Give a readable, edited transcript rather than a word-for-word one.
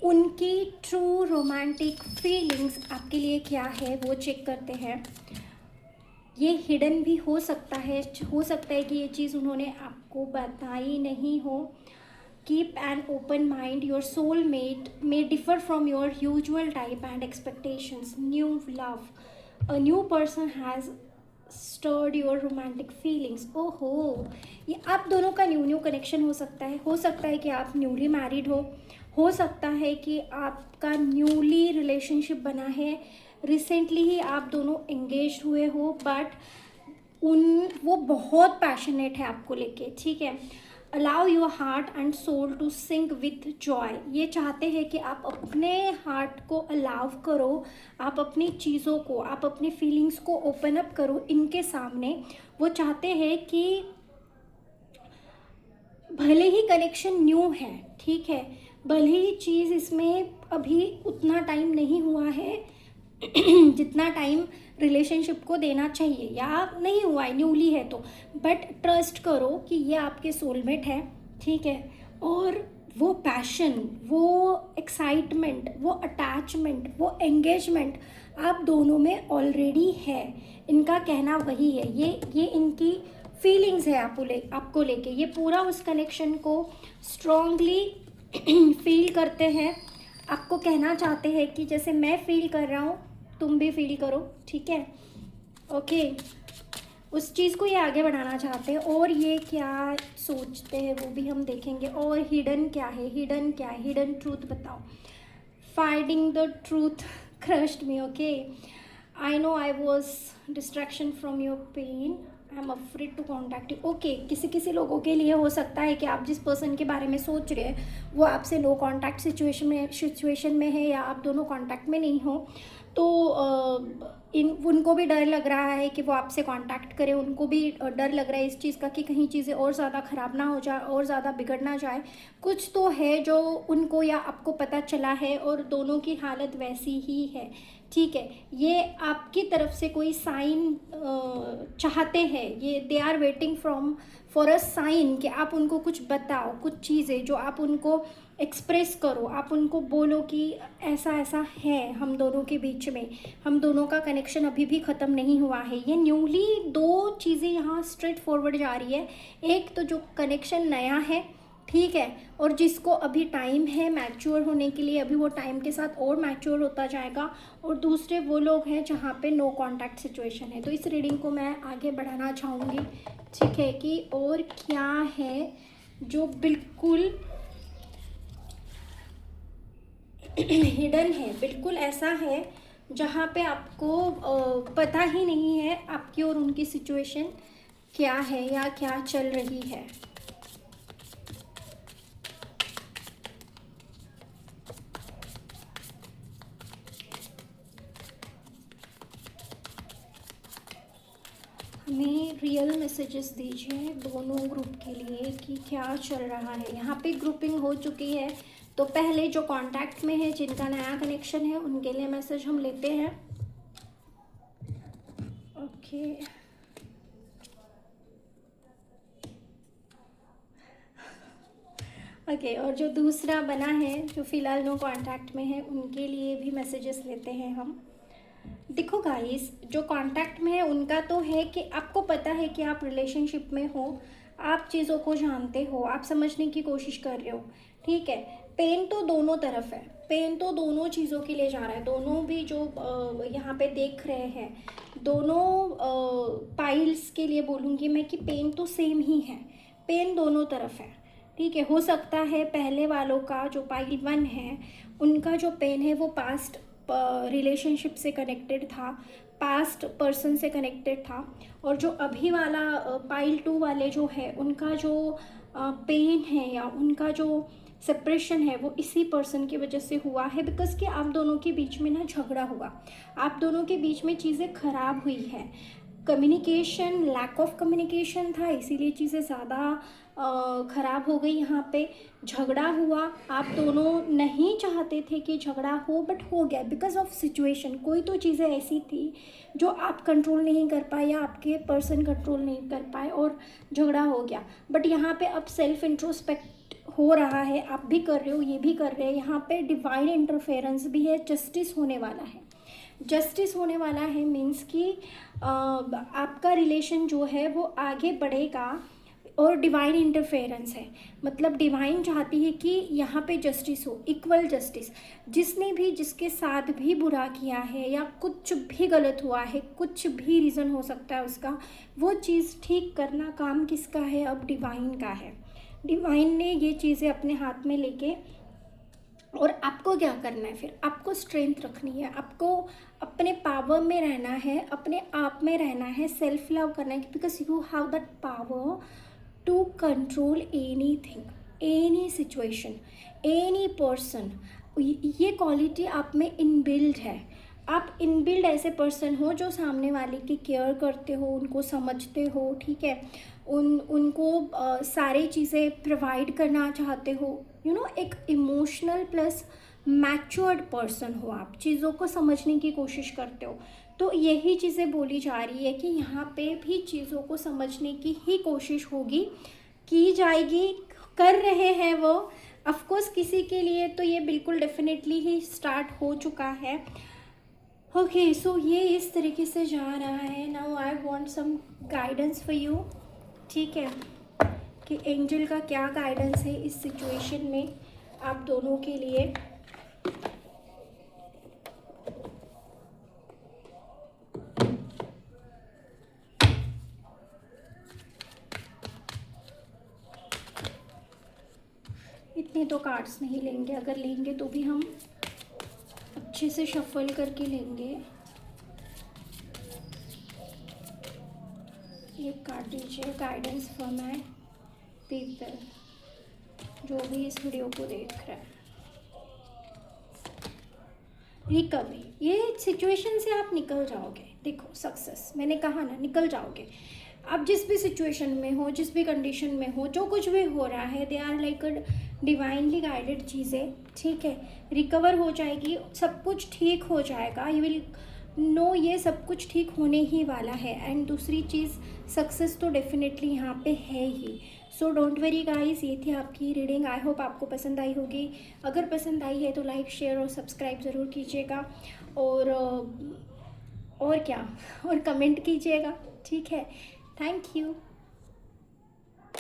उनकी true romantic feelings आपके लिए क्या है वो चेक करते हैं। ये हिडन भी हो सकता है कि ये चीज़ उन्होंने आपको बताई नहीं हो। Keep an open mind, your soul mate may differ from your usual type and expectations. New love, a new person has stirred your romantic feelings. ओहो, ये आप दोनों का न्यू कनेक्शन हो सकता है। कि आप न्यूली मैरिड हो सकता है कि आपका न्यूली रिलेशनशिप बना है, रिसेंटली ही आप दोनों एंगेज हुए हो, बट वो बहुत पैशनेट है आपको लेके, ठीक है। Allow your heart and soul to sync with joy. ये चाहते हैं कि आप अपने हार्ट को अलाउ करो, आप अपनी चीज़ों को, आप अपनी फीलिंग्स को ओपन अप करो इनके सामने। वो चाहते हैं कि भले ही कनेक्शन न्यू है, ठीक है, भले ही चीज़ इसमें अभी उतना टाइम नहीं हुआ है जितना टाइम रिलेशनशिप को देना चाहिए, या नहीं हुआ है, न्यूली है तो, बट ट्रस्ट करो कि ये आपके सोलमेट है, ठीक है। और वो पैशन, वो एक्साइटमेंट, वो अटैचमेंट, वो एंगेजमेंट आप दोनों में ऑलरेडी है। इनका कहना वही है, ये इनकी फीलिंग्स है आपको लेके। ये पूरा उस कनेक्शन को स्ट्रॉन्गली फील करते हैं। आपको कहना चाहते हैं कि जैसे मैं फील कर रहा हूँ तुम भी फील करो, ठीक है, ओके। उस चीज़ को ये आगे बढ़ाना चाहते हैं। और ये क्या सोचते हैं वो भी हम देखेंगे। और हिडन क्या है, हिडन ट्रूथ बताओ। Finding the truth crushed me, okay. I know I was distraction from your pain, I am afraid to contact you. Okay, किसी लोगों के लिए हो सकता है कि आप जिस पर्सन के बारे में सोच रहे हैं वो आपसे लो कॉन्टैक्ट सिचुएशन में है, या आप दोनों कॉन्टैक्ट में नहीं हो, तो उनको भी डर लग रहा है कि वो आपसे कांटेक्ट करें। उनको भी डर लग रहा है इस चीज़ का कि कहीं चीज़ें और ज़्यादा ख़राब ना हो जाए, और ज़्यादा बिगड़ ना जाए। कुछ तो है जो उनको या आपको पता चला है, और दोनों की हालत वैसी ही है, ठीक है। ये आपकी तरफ से कोई साइन चाहते हैं, ये they are waiting for a sign कि आप उनको कुछ बताओ, कुछ चीज़ें जो आप उनको एक्सप्रेस करो, आप उनको बोलो कि ऐसा ऐसा है हम दोनों के बीच में, हम दोनों का कनेक्शन अभी भी ख़त्म नहीं हुआ है। ये न्यूली दो चीज़ें यहाँ स्ट्रेट फॉरवर्ड जा रही है। एक तो जो कनेक्शन नया है, ठीक है, और जिसको अभी टाइम है मैच्योर होने के लिए, अभी वो टाइम के साथ और मैच्योर होता जाएगा। और दूसरे वो लोग हैं जहाँ पे नो कांटेक्ट सिचुएशन है। तो इस रीडिंग को मैं आगे बढ़ाना चाहूँगी, ठीक है, कि और क्या है जो बिल्कुल हिडन है, बिल्कुल ऐसा है जहाँ पे आपको पता ही नहीं है आपकी और उनकी सिचुएशन क्या है या क्या चल रही है। हमें रियल मैसेजेस दीजिए दोनों ग्रुप के लिए कि क्या चल रहा है। यहाँ पे ग्रुपिंग हो चुकी है, तो पहले जो कांटेक्ट में है, जिनका नया कनेक्शन है, उनके लिए मैसेज हम लेते हैं, ओके। ओके, और जो दूसरा बना है, जो फ़िलहाल नो कांटेक्ट में है, उनके लिए भी मैसेजेस लेते हैं हम। देखो गाइस, जो कांटेक्ट में है उनका तो है कि आपको पता है कि आप रिलेशनशिप में हो, आप चीज़ों को जानते हो, आप समझने की कोशिश कर रहे हो, ठीक है। पेन तो दोनों तरफ है, पेन तो दोनों चीज़ों के लिए जा रहा है। दोनों भी जो यहाँ पे देख रहे हैं, दोनों पाइल्स के लिए बोलूँगी मैं कि पेन तो सेम ही है, पेन दोनों तरफ है, ठीक है। हो सकता है पहले वालों का, जो पाइल 1 है, उनका जो पेन है वो पास्ट रिलेशनशिप से कनेक्टेड था, पास्ट पर्सन से कनेक्टेड था। और जो अभी वाला पाइल 2 वाले जो है, उनका जो पेन है या उनका जो सेपरेशन है वो इसी पर्सन की वजह से हुआ है। बिकॉज कि आप दोनों के बीच में ना झगड़ा हुआ, आप दोनों के बीच में चीज़ें खराब हुई है, कम्युनिकेशन, लैक ऑफ कम्युनिकेशन था, इसीलिए चीज़ें ज़्यादा ख़राब हो गई। यहाँ पे झगड़ा हुआ, आप दोनों नहीं चाहते थे कि झगड़ा हो, बट हो गया बिकॉज ऑफ सिचुएशन। कोई तो चीज़ें ऐसी थी जो आप कंट्रोल नहीं कर पाए या आपके पर्सन कंट्रोल नहीं कर पाए और झगड़ा हो गया। बट यहाँ पे अब सेल्फ इंट्रोस्पेक्ट हो रहा है, आप भी कर रहे हो, ये भी कर रहे हैं। यहाँ पे डिवाइन इंटरफेरेंस भी है, जस्टिस होने वाला है। जस्टिस होने वाला है मीन्स कि आपका रिलेशन जो है वो आगे बढ़ेगा, और डिवाइन इंटरफेरेंस है, मतलब डिवाइन चाहती है कि यहाँ पे जस्टिस हो, इक्वल जस्टिस। जिसने भी जिसके साथ भी बुरा किया है या कुछ भी गलत हुआ है, कुछ भी रीज़न हो सकता है उसका, वो चीज़ ठीक करना काम किसका है? अब डिवाइन का है। डिवाइन ने ये चीज़ें अपने हाथ में लेके, और आपको क्या करना है फिर? आपको स्ट्रेंथ रखनी है, आपको अपने पावर में रहना है, अपने आप में रहना है, सेल्फ लव करना है, because you have that power to control anything, any situation, any person. ये क्वालिटी आप में इनबिल्ड है। आप इनबिल्ड ऐसे पर्सन हो जो सामने वाले की केयर करते हो, उनको समझते हो, ठीक है, उनको सारी चीज़ें प्रोवाइड करना चाहते हो, एक इमोशनल प्लस मैच्योर्ड पर्सन हो आप, चीज़ों को समझने की कोशिश करते हो। तो यही चीज़ें बोली जा रही है कि यहाँ पे भी चीज़ों को समझने की ही कोशिश होगी, की जाएगी, कर रहे हैं वो। ऑफकोर्स किसी के लिए तो ये बिल्कुल डेफिनेटली ही स्टार्ट हो चुका है। ओके, सो ये इस तरीके से जा रहा है। Now I want some guidance for you, ठीक है, कि एंजल का क्या गाइडेंस है इस सिचुएशन में आप दोनों के लिए। इतने तो कार्ड्स नहीं लेंगे, अगर लेंगे तो भी हम अच्छे से शफल करके लेंगे। एक कार्ड दीजिए गाइडेंस फॉर माय पीपल, जो भी इस वीडियो को देख रहा है। रिकवरी, ये सिचुएशन से आप निकल जाओगे। देखो सक्सेस, मैंने कहा ना, निकल जाओगे। आप जिस भी सिचुएशन में हो, जिस भी कंडीशन में हो, जो कुछ भी हो रहा है, they are like divinely guided चीज़ें, ठीक है। रिकवर हो जाएगी, सब कुछ ठीक हो जाएगा। यू विल नो ये सब कुछ ठीक होने ही वाला है। एंड दूसरी चीज़, सक्सेस तो डेफिनेटली यहाँ पे है ही। सो डोंट वरी गाइस, ये थी आपकी रीडिंग। आई होप आपको पसंद आई होगी। अगर पसंद आई है तो लाइक, शेयर और सब्सक्राइब ज़रूर कीजिएगा, और क्या, और कमेंट कीजिएगा, ठीक है। Thank you.